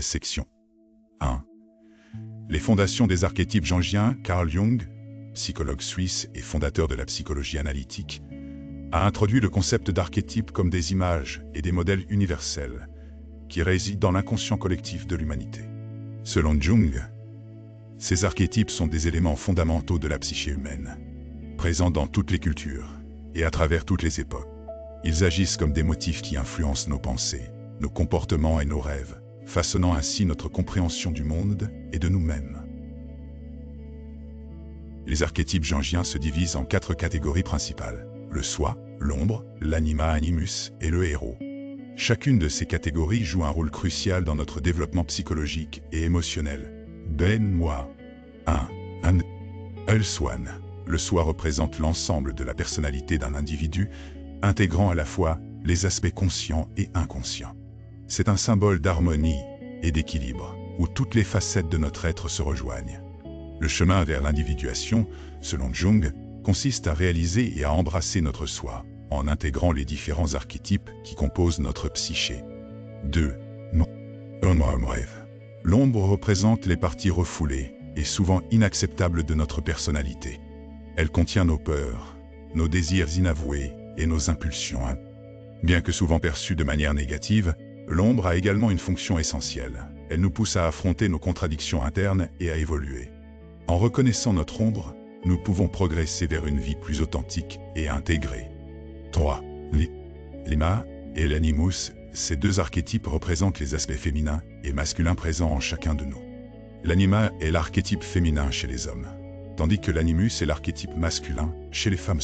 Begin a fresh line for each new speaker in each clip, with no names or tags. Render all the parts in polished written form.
Section 1. Les fondations des archétypes jungiens. Carl Jung, psychologue suisse et fondateur de la psychologie analytique, a introduit le concept d'archétype comme des images et des modèles universels qui résident dans l'inconscient collectif de l'humanité. Selon Jung, ces archétypes sont des éléments fondamentaux de la psyché humaine, présents dans toutes les cultures et à travers toutes les époques. Ils agissent comme des motifs qui influencent nos pensées, nos comportements et nos rêves, façonnant ainsi notre compréhension du monde et de nous-mêmes. Les archétypes jungiens se divisent en 4 catégories principales: le soi, l'ombre, l'anima animus et le héros. Chacune de ces catégories joue un rôle crucial dans notre développement psychologique et émotionnel. moi 1. Le swan. Le soi représente l'ensemble de la personnalité d'un individu, intégrant à la fois les aspects conscients et inconscients. C'est un symbole d'harmonie et d'équilibre, où toutes les facettes de notre être se rejoignent. Le chemin vers l'individuation, selon Jung, consiste à réaliser et à embrasser notre soi, en intégrant les différents archétypes qui composent notre psyché. 2. L'ombre représente les parties refoulées et souvent inacceptables de notre personnalité. Elle contient nos peurs, nos désirs inavoués et nos impulsions. Bien que souvent perçue de manière négative, l'ombre a également une fonction essentielle. Elle nous pousse à affronter nos contradictions internes et à évoluer. En reconnaissant notre ombre, nous pouvons progresser vers une vie plus authentique et intégrée. 3. L'anima et l'animus, ces 2 archétypes représentent les aspects féminins et masculins présents en chacun de nous. L'anima est l'archétype féminin chez les hommes, tandis que l'animus est l'archétype masculin chez les femmes.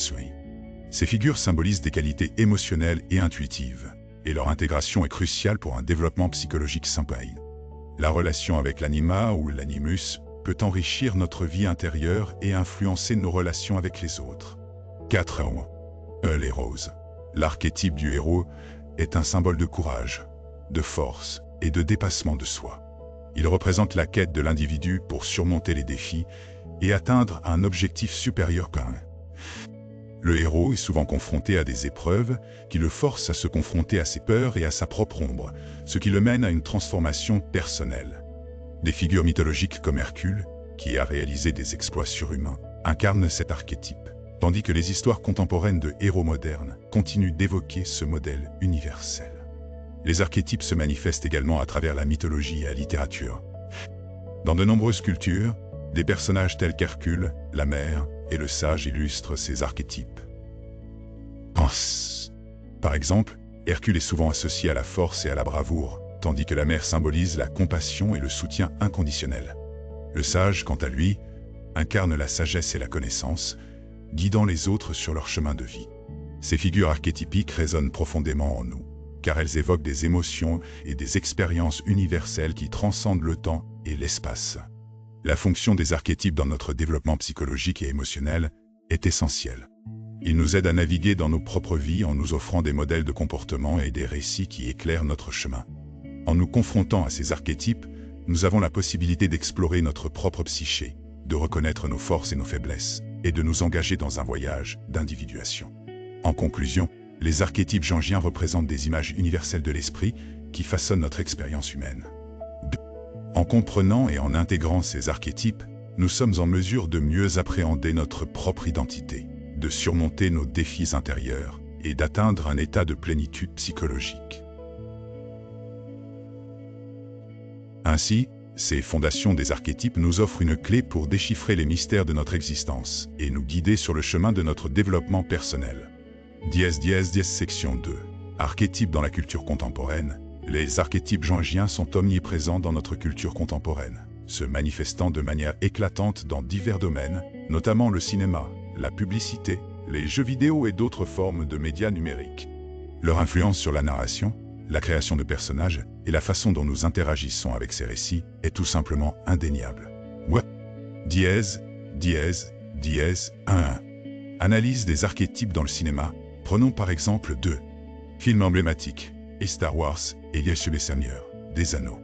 Ces figures symbolisent des qualités émotionnelles et intuitives, et leur intégration est cruciale pour un développement psychologique simple. La relation avec l'anima ou l'animus peut enrichir notre vie intérieure et influencer nos relations avec les autres. 4. Les roses. L'archétype du héros est un symbole de courage, de force et de dépassement de soi. Il représente la quête de l'individu pour surmonter les défis et atteindre un objectif supérieur qu'un. Le héros est souvent confronté à des épreuves qui le forcent à se confronter à ses peurs et à sa propre ombre, ce qui le mène à une transformation personnelle. Des figures mythologiques comme Hercule, qui a réalisé des exploits surhumains, incarnent cet archétype, tandis que les histoires contemporaines de héros modernes continuent d'évoquer ce modèle universel. Les archétypes se manifestent également à travers la mythologie et la littérature. Dans de nombreuses cultures, des personnages tels qu'Hercule, la mer et le sage illustrent ces archétypes. Par exemple, Hercule est souvent associé à la force et à la bravoure, tandis que la mer symbolise la compassion et le soutien inconditionnel. Le sage, quant à lui, incarne la sagesse et la connaissance, guidant les autres sur leur chemin de vie. Ces figures archétypiques résonnent profondément en nous, car elles évoquent des émotions et des expériences universelles qui transcendent le temps et l'espace. La fonction des archétypes dans notre développement psychologique et émotionnel est essentielle. Ils nous aident à naviguer dans nos propres vies en nous offrant des modèles de comportement et des récits qui éclairent notre chemin. En nous confrontant à ces archétypes, nous avons la possibilité d'explorer notre propre psyché, de reconnaître nos forces et nos faiblesses, et de nous engager dans un voyage d'individuation. En conclusion, les archétypes jungiens représentent des images universelles de l'esprit qui façonnent notre expérience humaine. En comprenant et en intégrant ces archétypes, nous sommes en mesure de mieux appréhender notre propre identité, de surmonter nos défis intérieurs et d'atteindre un état de plénitude psychologique. Ainsi, ces fondations des archétypes nous offrent une clé pour déchiffrer les mystères de notre existence et nous guider sur le chemin de notre développement personnel. Section 2. Archétypes dans la culture contemporaine. Les archétypes jungiens sont omniprésents dans notre culture contemporaine, se manifestant de manière éclatante dans divers domaines, notamment le cinéma, la publicité, les jeux vidéo et d'autres formes de médias numériques. Leur influence sur la narration, la création de personnages et la façon dont nous interagissons avec ces récits est tout simplement indéniable. 1. Analyse des archétypes dans le cinéma. Prenons par exemple 2 films emblématiques, et Star Wars et Les Seigneurs des Anneaux.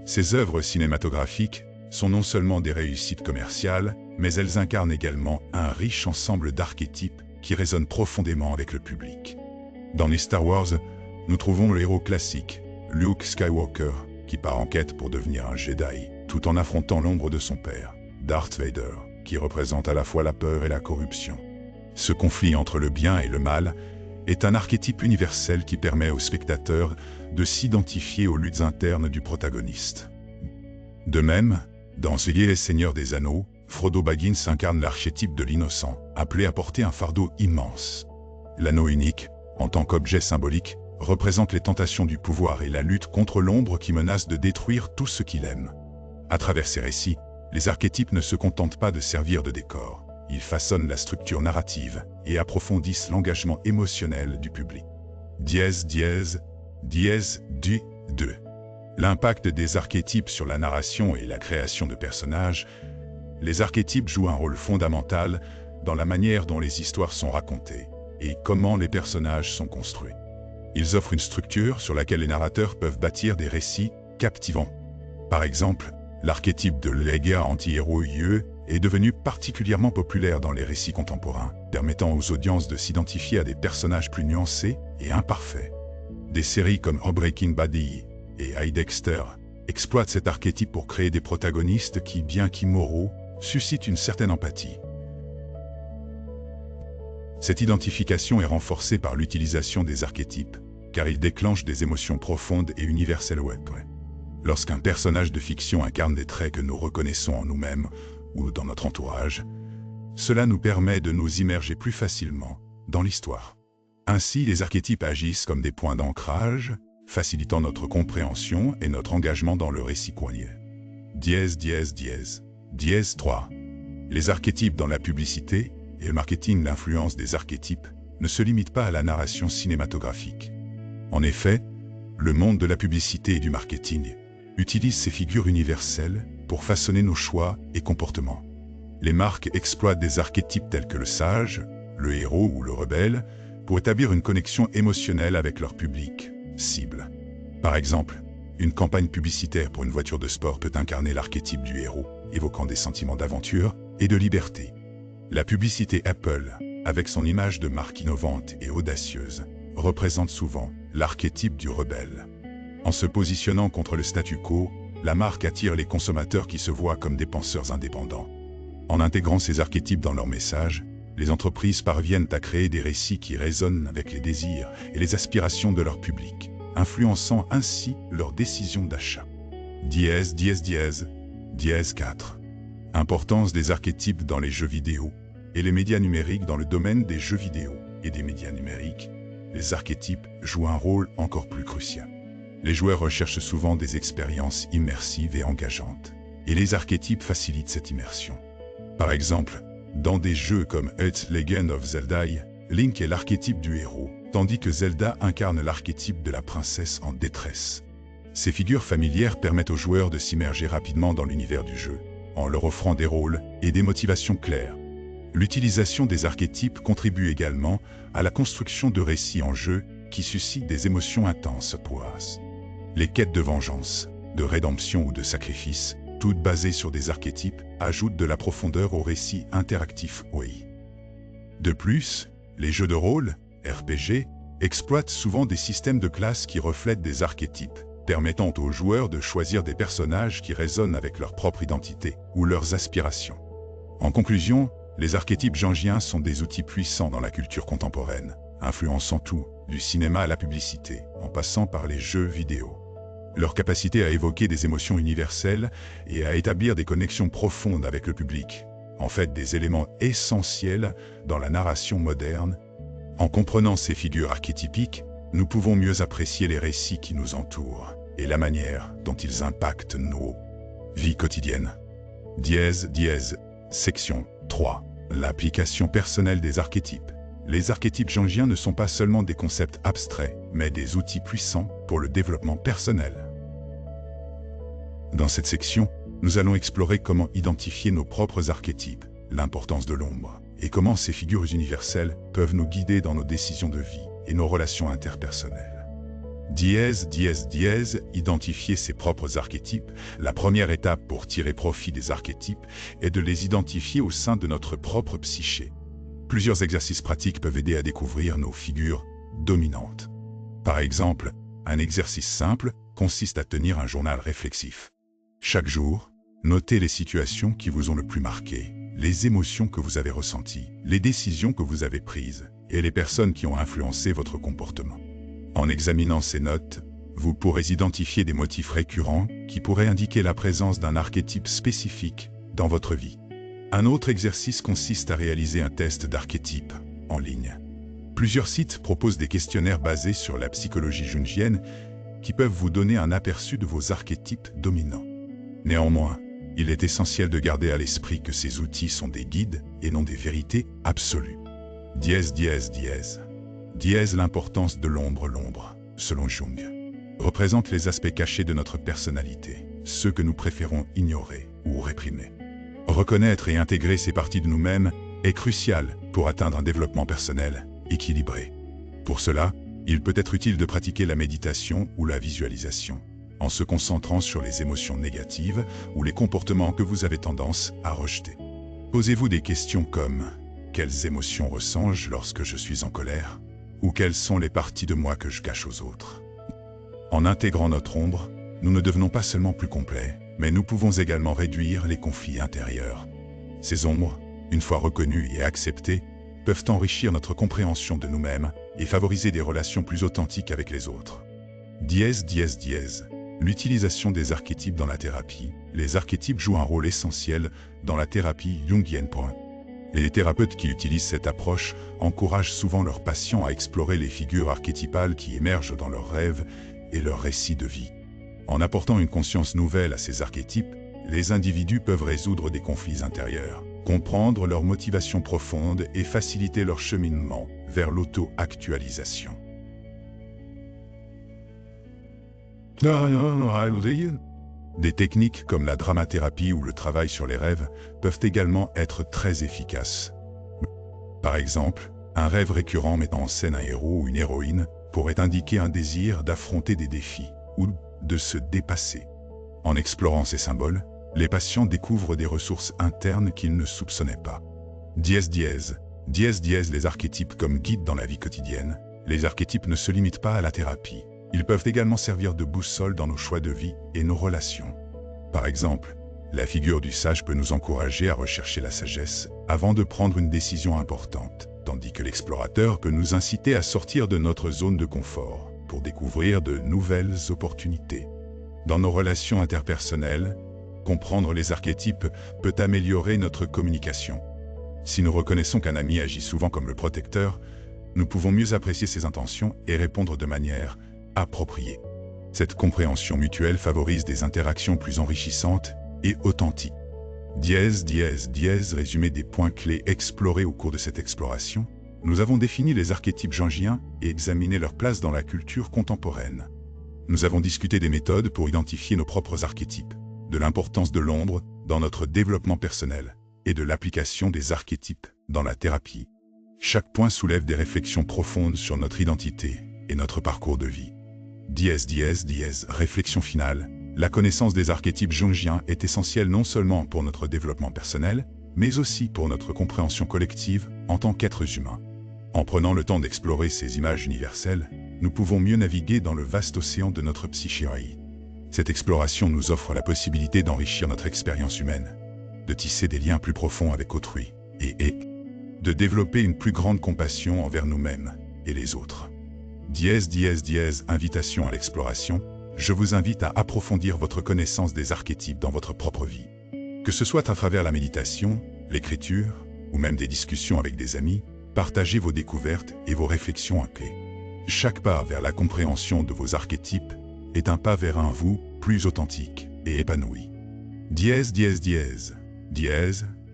Ces œuvres cinématographiques sont non seulement des réussites commerciales, mais elles incarnent également un riche ensemble d'archétypes qui résonnent profondément avec le public. Dans les Star Wars, nous trouvons le héros classique, Luke Skywalker, qui part en quête pour devenir un Jedi, tout en affrontant l'ombre de son père, Darth Vader, qui représente à la fois la peur et la corruption. Ce conflit entre le bien et le mal est un archétype universel qui permet aux spectateurs de s'identifier aux luttes internes du protagoniste. De même, dans The Hobbit et Seigneur des Anneaux, Frodo Baggins incarne l'archétype de l'innocent, appelé à porter un fardeau immense. L'anneau unique, en tant qu'objet symbolique, représente les tentations du pouvoir et la lutte contre l'ombre qui menace de détruire tout ce qu'il aime. À travers ces récits, les archétypes ne se contentent pas de servir de décor. Ils façonnent la structure narrative et approfondissent l'engagement émotionnel du public. Dièse 2. L'impact des archétypes sur la narration et la création de personnages. Les archétypes jouent un rôle fondamental dans la manière dont les histoires sont racontées et comment les personnages sont construits. Ils offrent une structure sur laquelle les narrateurs peuvent bâtir des récits captivants. Par exemple, l'archétype de l'Ega anti-héros est devenu particulièrement populaire dans les récits contemporains, permettant aux audiences de s'identifier à des personnages plus nuancés et imparfaits. Des séries comme Breaking Bad et Dexter exploitent cet archétype pour créer des protagonistes qui, bien qu'immoraux, suscitent une certaine empathie. Cette identification est renforcée par l'utilisation des archétypes, car ils déclenchent des émotions profondes et universelles. Lorsqu'un personnage de fiction incarne des traits que nous reconnaissons en nous-mêmes ou dans notre entourage, cela nous permet de nous immerger plus facilement dans l'histoire. Ainsi, les archétypes agissent comme des points d'ancrage, facilitant notre compréhension et notre engagement dans le récit courrier. Dièse 3. Les archétypes dans la publicité et le marketing. L'influence des archétypes ne se limite pas à la narration cinématographique. En effet, le monde de la publicité et du marketing utilise ces figures universelles pour façonner nos choix et comportements. Les marques exploitent des archétypes tels que le sage, le héros ou le rebelle pour établir une connexion émotionnelle avec leur public cible. Par exemple, une campagne publicitaire pour une voiture de sport peut incarner l'archétype du héros, évoquant des sentiments d'aventure et de liberté. La publicité Apple, avec son image de marque innovante et audacieuse, représente souvent l'archétype du rebelle. En se positionnant contre le statu quo, la marque attire les consommateurs qui se voient comme des penseurs indépendants. En intégrant ces archétypes dans leurs messages, les entreprises parviennent à créer des récits qui résonnent avec les désirs et les aspirations de leur public, influençant ainsi leurs décisions d'achat. Dièse 4. Importance des archétypes dans les jeux vidéo et les médias numériques. Dans le domaine des jeux vidéo et des médias numériques, les archétypes jouent un rôle encore plus crucial. Les joueurs recherchent souvent des expériences immersives et engageantes, et les archétypes facilitent cette immersion. Par exemple, dans des jeux comme The Legend of Zelda, Link est l'archétype du héros, tandis que Zelda incarne l'archétype de la princesse en détresse. Ces figures familières permettent aux joueurs de s'immerger rapidement dans l'univers du jeu, en leur offrant des rôles et des motivations claires. L'utilisation des archétypes contribue également à la construction de récits en jeu qui suscitent des émotions intenses. Les quêtes de vengeance, de rédemption ou de sacrifice, toutes basées sur des archétypes, ajoutent de la profondeur aux récits interactifs. De plus, les jeux de rôle, RPG, exploitent souvent des systèmes de classes qui reflètent des archétypes, permettant aux joueurs de choisir des personnages qui résonnent avec leur propre identité ou leurs aspirations. En conclusion, les archétypes jungiens sont des outils puissants dans la culture contemporaine, influençant tout, du cinéma à la publicité, en passant par les jeux vidéo. Leur capacité à évoquer des émotions universelles et à établir des connexions profondes avec le public, en fait des éléments essentiels dans la narration moderne. En comprenant ces figures archétypiques, nous pouvons mieux apprécier les récits qui nous entourent et la manière dont ils impactent nos vies quotidiennes. Section 3. L'application personnelle des archétypes. Les archétypes jungiens ne sont pas seulement des concepts abstraits, mais des outils puissants pour le développement personnel. Dans cette section, nous allons explorer comment identifier nos propres archétypes, l'importance de l'ombre, et comment ces figures universelles peuvent nous guider dans nos décisions de vie et nos relations interpersonnelles. Identifier ses propres archétypes. La première étape pour tirer profit des archétypes est de les identifier au sein de notre propre psyché. Plusieurs exercices pratiques peuvent aider à découvrir nos figures dominantes. Par exemple, un exercice simple consiste à tenir un journal réflexif. Chaque jour, notez les situations qui vous ont le plus marqué, les émotions que vous avez ressenties, les décisions que vous avez prises et les personnes qui ont influencé votre comportement. En examinant ces notes, vous pourrez identifier des motifs récurrents qui pourraient indiquer la présence d'un archétype spécifique dans votre vie. Un autre exercice consiste à réaliser un test d'archétype en ligne. Plusieurs sites proposent des questionnaires basés sur la psychologie jungienne qui peuvent vous donner un aperçu de vos archétypes dominants. Néanmoins, il est essentiel de garder à l'esprit que ces outils sont des guides et non des vérités absolues. L'importance de l'ombre, selon Jung, représente les aspects cachés de notre personnalité, ceux que nous préférons ignorer ou réprimer. Reconnaître et intégrer ces parties de nous-mêmes est crucial pour atteindre un développement personnel équilibré. Pour cela, il peut être utile de pratiquer la méditation ou la visualisation, en se concentrant sur les émotions négatives ou les comportements que vous avez tendance à rejeter. Posez-vous des questions comme « Quelles émotions ressens-je lorsque je suis en colère ?» ou « Quelles sont les parties de moi que je cache aux autres ?» En intégrant notre ombre, nous ne devenons pas seulement plus complets, mais nous pouvons également réduire les conflits intérieurs. Ces ombres, une fois reconnues et acceptées, peuvent enrichir notre compréhension de nous-mêmes et favoriser des relations plus authentiques avec les autres. L'utilisation des archétypes dans la thérapie. Les archétypes jouent un rôle essentiel dans la thérapie jungienne. Les thérapeutes qui utilisent cette approche encouragent souvent leurs patients à explorer les figures archétypales qui émergent dans leurs rêves et leurs récits de vie. En apportant une conscience nouvelle à ces archétypes, les individus peuvent résoudre des conflits intérieurs, comprendre leurs motivations profondes et faciliter leur cheminement vers l'auto-actualisation. Des techniques comme la dramathérapie ou le travail sur les rêves peuvent également être très efficaces. Par exemple, un rêve récurrent mettant en scène un héros ou une héroïne pourrait indiquer un désir d'affronter des défis ou de se dépasser. En explorant ces symboles, les patients découvrent des ressources internes qu'ils ne soupçonnaient pas. Les archétypes comme guides dans la vie quotidienne. Les archétypes ne se limitent pas à la thérapie. Ils peuvent également servir de boussole dans nos choix de vie et nos relations. Par exemple, la figure du sage peut nous encourager à rechercher la sagesse avant de prendre une décision importante, tandis que l'explorateur peut nous inciter à sortir de notre zone de confort pour découvrir de nouvelles opportunités. Dans nos relations interpersonnelles, comprendre les archétypes peut améliorer notre communication. Si nous reconnaissons qu'un ami agit souvent comme le protecteur, nous pouvons mieux apprécier ses intentions et répondre de manière appropriée. Cette compréhension mutuelle favorise des interactions plus enrichissantes et authentiques. Résumé des points clés explorés au cours de cette exploration. Nous avons défini les archétypes jungiens et examiné leur place dans la culture contemporaine. Nous avons discuté des méthodes pour identifier nos propres archétypes, de l'importance de l'ombre dans notre développement personnel et de l'application des archétypes dans la thérapie. Chaque point soulève des réflexions profondes sur notre identité et notre parcours de vie. Réflexion finale. La connaissance des archétypes jungiens est essentielle non seulement pour notre développement personnel, mais aussi pour notre compréhension collective en tant qu'êtres humains. En prenant le temps d'explorer ces images universelles, nous pouvons mieux naviguer dans le vaste océan de notre psyché. Cette exploration nous offre la possibilité d'enrichir notre expérience humaine, de tisser des liens plus profonds avec autrui, et de développer une plus grande compassion envers nous-mêmes et les autres. Invitation à l'exploration. Je vous invite à approfondir votre connaissance des archétypes dans votre propre vie. Que ce soit à travers la méditation, l'écriture, ou même des discussions avec des amis, partagez vos découvertes et vos réflexions à clé. Chaque pas vers la compréhension de vos archétypes est un pas vers un vous plus authentique et épanoui.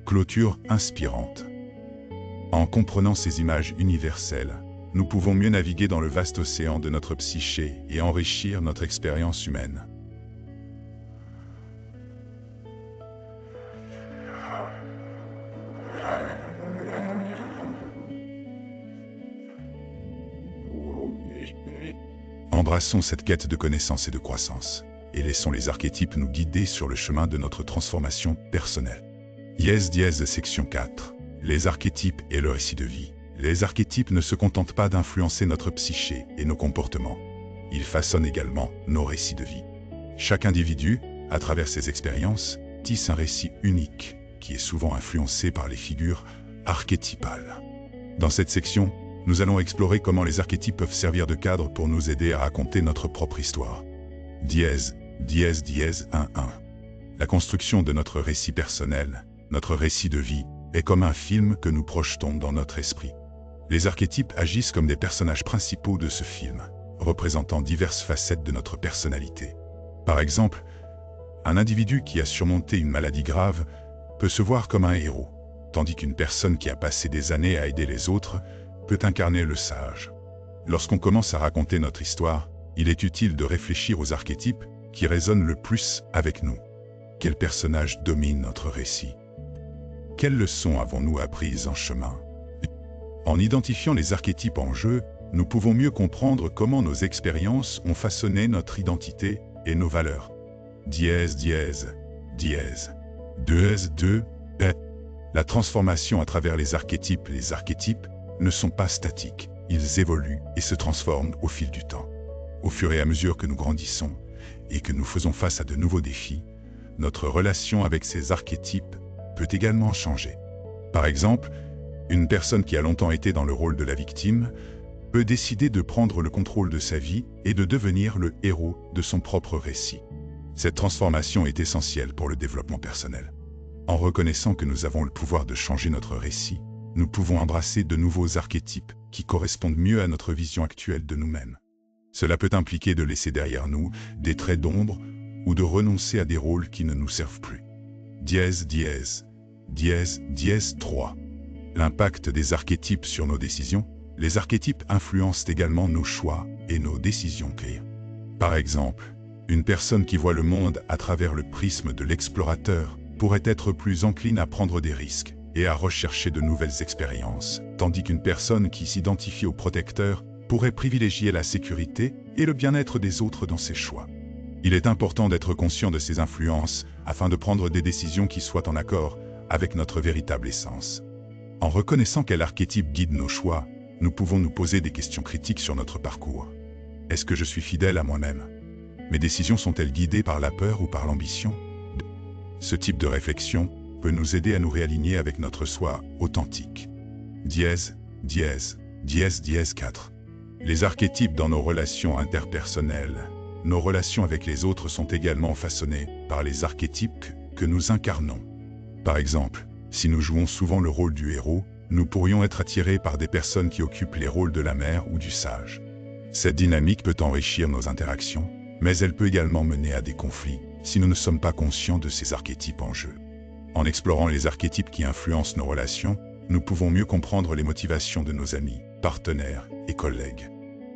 Clôture inspirante. En comprenant ces images universelles, nous pouvons mieux naviguer dans le vaste océan de notre psyché et enrichir notre expérience humaine. Embrassons cette quête de connaissance et de croissance, et laissons les archétypes nous guider sur le chemin de notre transformation personnelle. Section 4. Les archétypes et le récit de vie. Les archétypes ne se contentent pas d'influencer notre psyché et nos comportements. Ils façonnent également nos récits de vie. Chaque individu, à travers ses expériences, tisse un récit unique, qui est souvent influencé par les figures archétypales. Dans cette section, nous allons explorer comment les archétypes peuvent servir de cadre pour nous aider à raconter notre propre histoire. Dièse, dièse, dièse, 1-1. La construction de notre récit personnel, notre récit de vie, est comme un film que nous projetons dans notre esprit. Les archétypes agissent comme des personnages principaux de ce film, représentant diverses facettes de notre personnalité. Par exemple, un individu qui a surmonté une maladie grave peut se voir comme un héros, tandis qu'une personne qui a passé des années à aider les autres peut incarner le sage. Lorsqu'on commence à raconter notre histoire, il est utile de réfléchir aux archétypes qui résonnent le plus avec nous. Quel personnage domine notre récit? Quelles leçons avons-nous apprises en chemin? En identifiant les archétypes en jeu, nous pouvons mieux comprendre comment nos expériences ont façonné notre identité et nos valeurs. Dièse, dièse, dièse. 2 La transformation à travers les archétypes ne sont pas statiques. Ils évoluent et se transforment au fil du temps. Au fur et à mesure que nous grandissons et que nous faisons face à de nouveaux défis, notre relation avec ces archétypes peut également changer. Par exemple, une personne qui a longtemps été dans le rôle de la victime peut décider de prendre le contrôle de sa vie et de devenir le héros de son propre récit. Cette transformation est essentielle pour le développement personnel. En reconnaissant que nous avons le pouvoir de changer notre récit, nous pouvons embrasser de nouveaux archétypes qui correspondent mieux à notre vision actuelle de nous-mêmes. Cela peut impliquer de laisser derrière nous des traits d'ombre ou de renoncer à des rôles qui ne nous servent plus. Dièse, dièse, dièse, dièse 3. L'impact des archétypes sur nos décisions. Les archétypes influencent également nos choix et nos décisions clés. Par exemple, une personne qui voit le monde à travers le prisme de l'explorateur pourrait être plus encline à prendre des risques et à rechercher de nouvelles expériences, tandis qu'une personne qui s'identifie au protecteur pourrait privilégier la sécurité et le bien-être des autres dans ses choix. Il est important d'être conscient de ces influences afin de prendre des décisions qui soient en accord avec notre véritable essence. En reconnaissant quel archétype guide nos choix, nous pouvons nous poser des questions critiques sur notre parcours. Est-ce que je suis fidèle à moi-même? Mes décisions sont-elles guidées par la peur ou par l'ambition? Ce type de réflexion peut nous aider à nous réaligner avec notre soi authentique. Dièse, dièse, dièse, dièse 4. Les archétypes dans nos relations interpersonnelles. Nos relations avec les autres sont également façonnées par les archétypes que nous incarnons. Par exemple, si nous jouons souvent le rôle du héros, nous pourrions être attirés par des personnes qui occupent les rôles de la mère ou du sage. Cette dynamique peut enrichir nos interactions, mais elle peut également mener à des conflits si nous ne sommes pas conscients de ces archétypes en jeu. En explorant les archétypes qui influencent nos relations, nous pouvons mieux comprendre les motivations de nos amis, partenaires et collègues.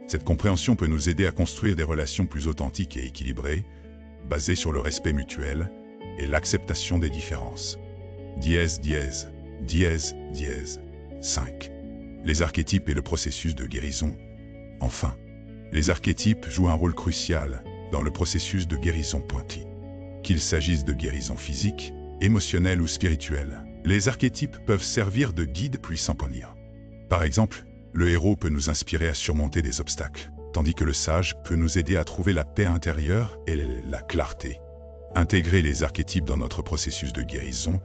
Cette compréhension peut nous aider à construire des relations plus authentiques et équilibrées, basées sur le respect mutuel et l'acceptation des différences. Dièse, dièse, dièse, dièse 5. Les archétypes et le processus de guérison. Enfin, les archétypes jouent un rôle crucial dans le processus de guérison pointu. Qu'il s'agisse de guérison physique, émotionnelle ou spirituelle, les archétypes peuvent servir de guide puissant pour nous. Par exemple, le héros peut nous inspirer à surmonter des obstacles, tandis que le sage peut nous aider à trouver la paix intérieure et la clarté. Intégrer les archétypes dans notre processus de guérison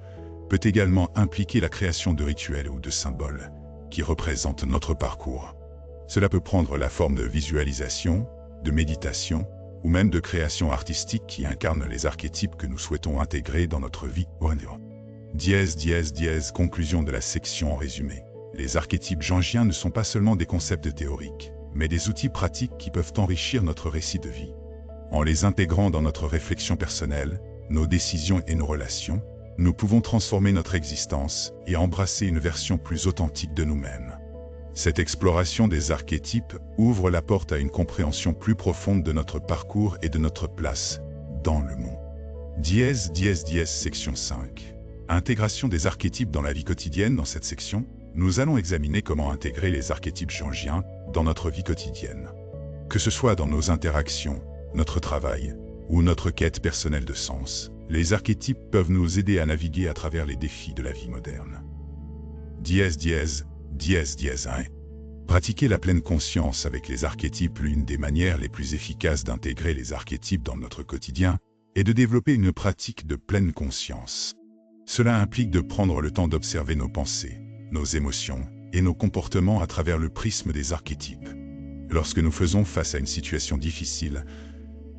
peut également impliquer la création de rituels ou de symboles qui représentent notre parcours. Cela peut prendre la forme de visualisation, de méditation ou même de création artistique qui incarnent les archétypes que nous souhaitons intégrer dans notre vie. Dièse, dièse, dièse. Conclusion de la section en résumé. Les archétypes jungiens ne sont pas seulement des concepts théoriques, mais des outils pratiques qui peuvent enrichir notre récit de vie. En les intégrant dans notre réflexion personnelle, nos décisions et nos relations, nous pouvons transformer notre existence et embrasser une version plus authentique de nous-mêmes. Cette exploration des archétypes ouvre la porte à une compréhension plus profonde de notre parcours et de notre place dans le monde. Dièse, dièse, dièse, section 5. Intégration des archétypes dans la vie quotidienne. Dans cette section, nous allons examiner comment intégrer les archétypes jungiens dans notre vie quotidienne. Que ce soit dans nos interactions, notre travail ou notre quête personnelle de sens, les archétypes peuvent nous aider à naviguer à travers les défis de la vie moderne. Dièse, dièse, dièse, dièse 1. Pratiquer la pleine conscience avec les archétypes, l'une des manières les plus efficaces d'intégrer les archétypes dans notre quotidien, est de développer une pratique de pleine conscience. Cela implique de prendre le temps d'observer nos pensées, nos émotions et nos comportements à travers le prisme des archétypes. Lorsque nous faisons face à une situation difficile,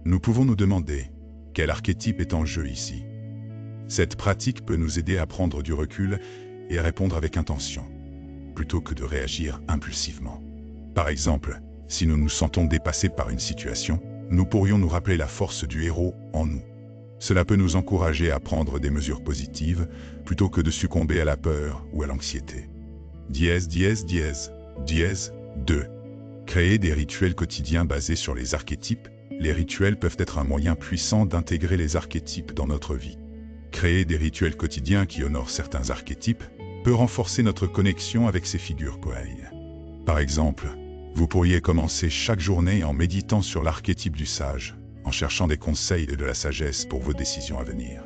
nous pouvons nous demander quel archétype est en jeu ici. Cette pratique peut nous aider à prendre du recul et à répondre avec intention, plutôt que de réagir impulsivement. Par exemple, si nous nous sentons dépassés par une situation, nous pourrions nous rappeler la force du héros en nous. Cela peut nous encourager à prendre des mesures positives, plutôt que de succomber à la peur ou à l'anxiété. Dièse 2. Créer des rituels quotidiens basés sur les archétypes. Les rituels peuvent être un moyen puissant d'intégrer les archétypes dans notre vie. Créer des rituels quotidiens qui honorent certains archétypes peut renforcer notre connexion avec ces figures koei. Par exemple, vous pourriez commencer chaque journée en méditant sur l'archétype du sage, en cherchant des conseils et de la sagesse pour vos décisions à venir.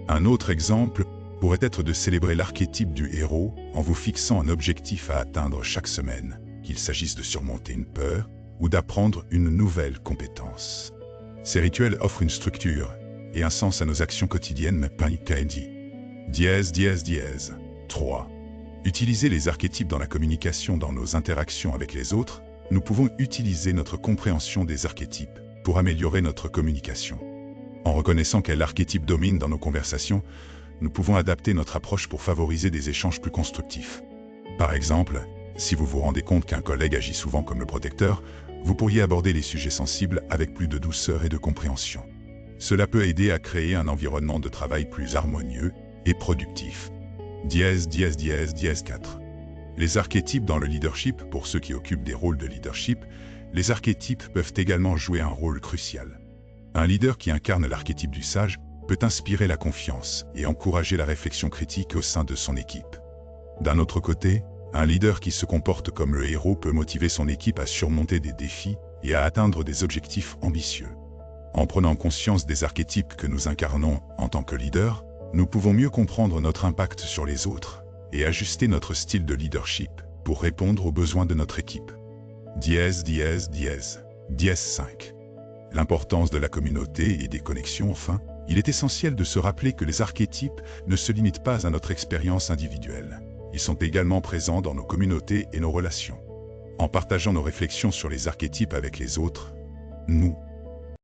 Un autre exemple pourrait être de célébrer l'archétype du héros en vous fixant un objectif à atteindre chaque semaine, qu'il s'agisse de surmonter une peur ou d'apprendre une nouvelle compétence. Ces rituels offrent une structure et un sens à nos actions quotidiennes. Dièse 3. Utiliser les archétypes dans la communication. Dans nos interactions avec les autres, nous pouvons utiliser notre compréhension des archétypes pour améliorer notre communication. En reconnaissant quel archétype domine dans nos conversations, nous pouvons adapter notre approche pour favoriser des échanges plus constructifs. Par exemple, si vous vous rendez compte qu'un collègue agit souvent comme le protecteur, vous pourriez aborder les sujets sensibles avec plus de douceur et de compréhension. Cela peut aider à créer un environnement de travail plus harmonieux et productif. Dièse 4. Les archétypes dans le leadership. Pour ceux qui occupent des rôles de leadership, les archétypes peuvent également jouer un rôle crucial. Un leader qui incarne l'archétype du sage peut inspirer la confiance et encourager la réflexion critique au sein de son équipe. D'un autre côté, un leader qui se comporte comme le héros peut motiver son équipe à surmonter des défis et à atteindre des objectifs ambitieux. En prenant conscience des archétypes que nous incarnons en tant que leader, nous pouvons mieux comprendre notre impact sur les autres et ajuster notre style de leadership pour répondre aux besoins de notre équipe. Dièse 5. L'importance de la communauté et des connexions. Enfin, il est essentiel de se rappeler que les archétypes ne se limitent pas à notre expérience individuelle. Ils sont également présents dans nos communautés et nos relations. En partageant nos réflexions sur les archétypes avec les autres, nous